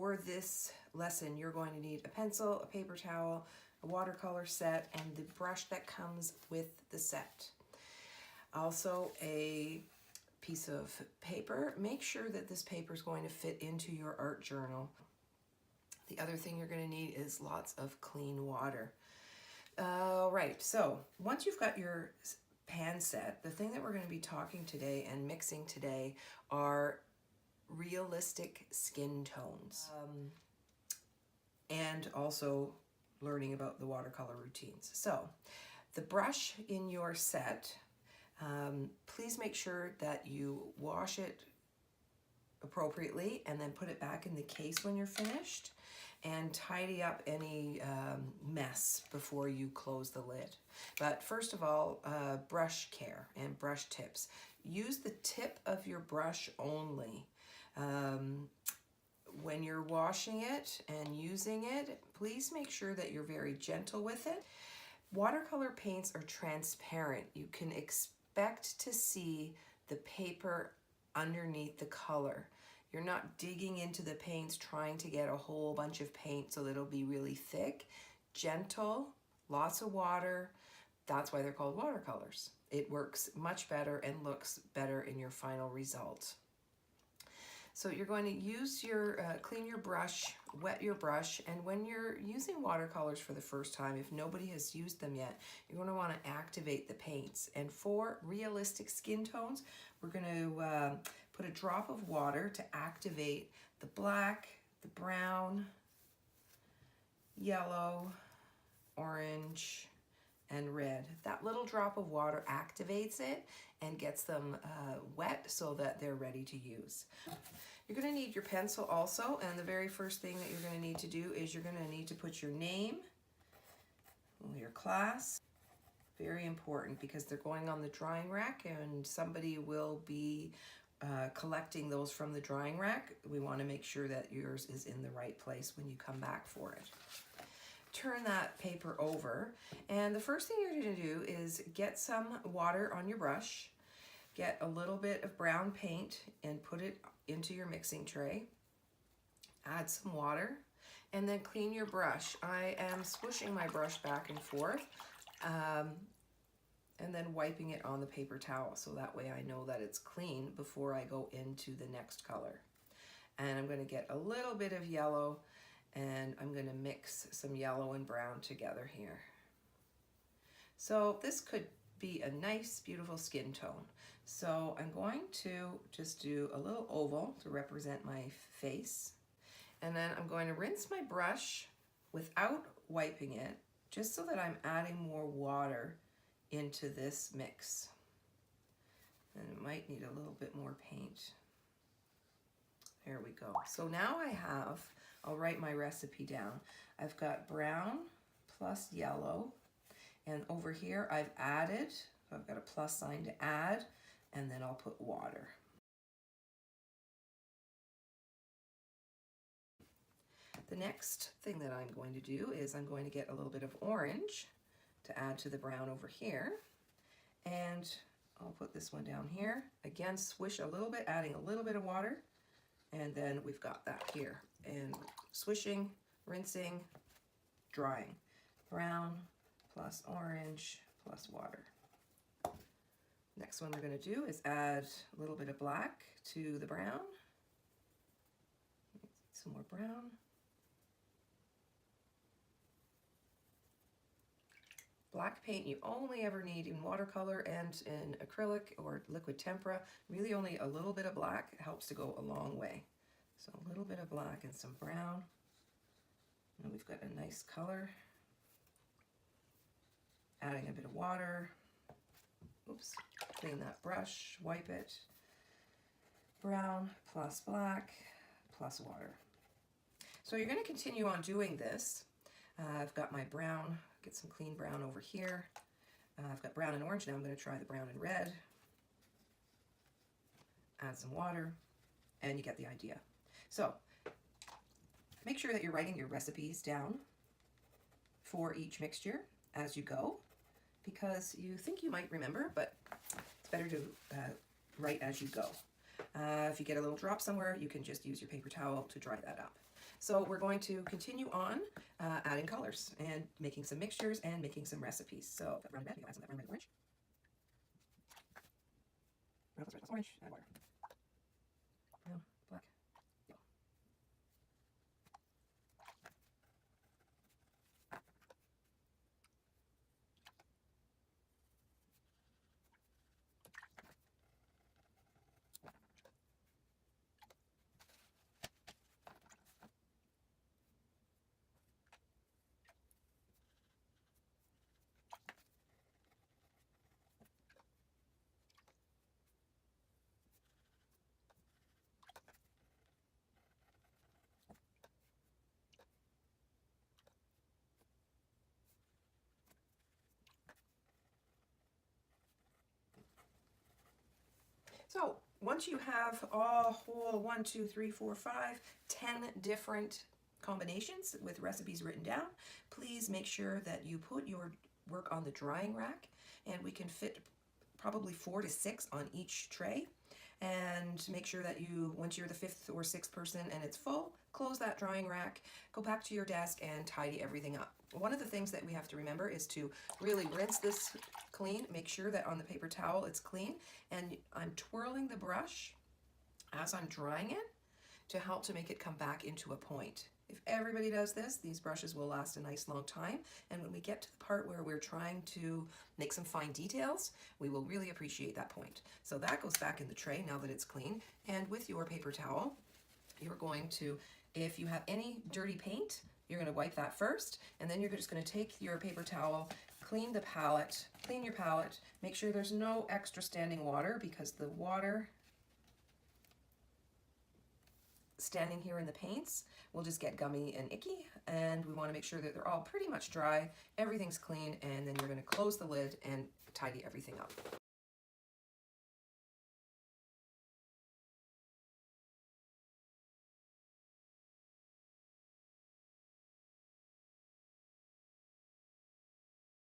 For this lesson, you're going to need a pencil, a paper towel, a watercolor set, and the brush that comes with the set. Also, a piece of paper. Make sure that this paper is going to fit into your art journal. The other thing you're going to need is lots of clean water. All right, so once you've got your pan set, the thing that we're going to be talking today and mixing today are realistic skin tones, and also learning about the watercolor routines. So the brush in your set, please make sure that you wash it appropriately and then put it back in the case when you're finished, and tidy up any mess before you close the lid. But first of all, brush care and brush tips. Use the tip of your brush only. When you're washing it and using it, please make sure that you're very gentle with it. Watercolor paints are transparent. You can expect to see the paper underneath the color. You're not digging into the paints trying to get a whole bunch of paint so that it'll be really thick. Gentle, lots of water. That's why they're called watercolors. It works much better and looks better in your final result. So you're going to use your, clean your brush, wet your brush, and when you're using watercolors for the first time, if nobody has used them yet, you're going to want to activate the paints. And for realistic skin tones, we're going to put a drop of water to activate the black, the brown, yellow, orange, and red. That little drop of water activates it and gets them wet so that they're ready to use. You're going to need your pencil also, and the very first thing that you're going to need to do is you're going to need to put your name, your class. Very important because they're going on the drying rack and somebody will be collecting those from the drying rack. We want to make sure that yours is in the right place when you come back for it. Turn that paper over, and the first thing you're going to do is get some water on your brush, get a little bit of brown paint and put it into your mixing tray, add some water, and then clean your brush. I am swooshing my brush back and forth and then wiping it on the paper towel so that way I know that it's clean before I go into the next color. And I'm going to get a little bit of yellow and I'm going to mix some yellow and brown together here. So this could be a nice, beautiful skin tone. So I'm going to just do a little oval to represent my face. And then I'm going to rinse my brush without wiping it, just so that I'm adding more water into this mix. And it might need a little bit more paint. There we go. So now I'll write my recipe down. I've got brown plus yellow, and over here I've added, so I've got a plus sign to add, and then I'll put water. The next thing that I'm going to do is I'm going to get a little bit of orange to add to the brown over here, and I'll put this one down here. Again, swish a little bit, adding a little bit of water, and then we've got that here. And swishing, rinsing, drying. Brown plus orange plus water. Next one we're going to do is add a little bit of black to the brown. Some more brown. Black paint you only ever need in watercolor and in acrylic or liquid tempera. Really only a little bit of black. It helps to go a long way. So a little bit of black and some brown. And we've got a nice color. Adding a bit of water. Oops, clean that brush, wipe it. Brown plus black plus water. So you're going to continue on doing this. I've got my brown, get some clean brown over here. I've got brown and orange. Now I'm going to try the brown and red. Add some water, and you get the idea. So make sure that you're writing your recipes down for each mixture as you go, because you think you might remember, but it's better to write as you go. If you get a little drop somewhere, you can just use your paper towel to dry that up. So we're going to continue on adding colors and making some mixtures and making some recipes. So brown red, you can add some of that brown red orange. Brown plus red plus orange, add water. Brown, black, yellow. So once you have a whole 1, 2, 3, 4, 5, 10 different combinations with recipes written down, please make sure that you put your work on the drying rack, and we can fit probably 4 to 6 on each tray. And make sure that you, once you're the 5th or 6th person and it's full, close that drying rack, go back to your desk and tidy everything up. One of the things that we have to remember is to really rinse this clean, make sure that on the paper towel it's clean, and I'm twirling the brush as I'm drying it to help to make it come back into a point. If everybody does this, these brushes will last a nice long time, and when we get to the part where we're trying to make some fine details, we will really appreciate that point. So that goes back in the tray now that it's clean, and with your paper towel, you're going to, if you have any dirty paint, you're going to wipe that first, and then you're just going to take your paper towel, clean the palette, clean your palette, make sure there's no extra standing water, because the water standing here in the paints will just get gummy and icky, and we want to make sure that they're all pretty much dry, everything's clean, and then you're going to close the lid and tidy everything up.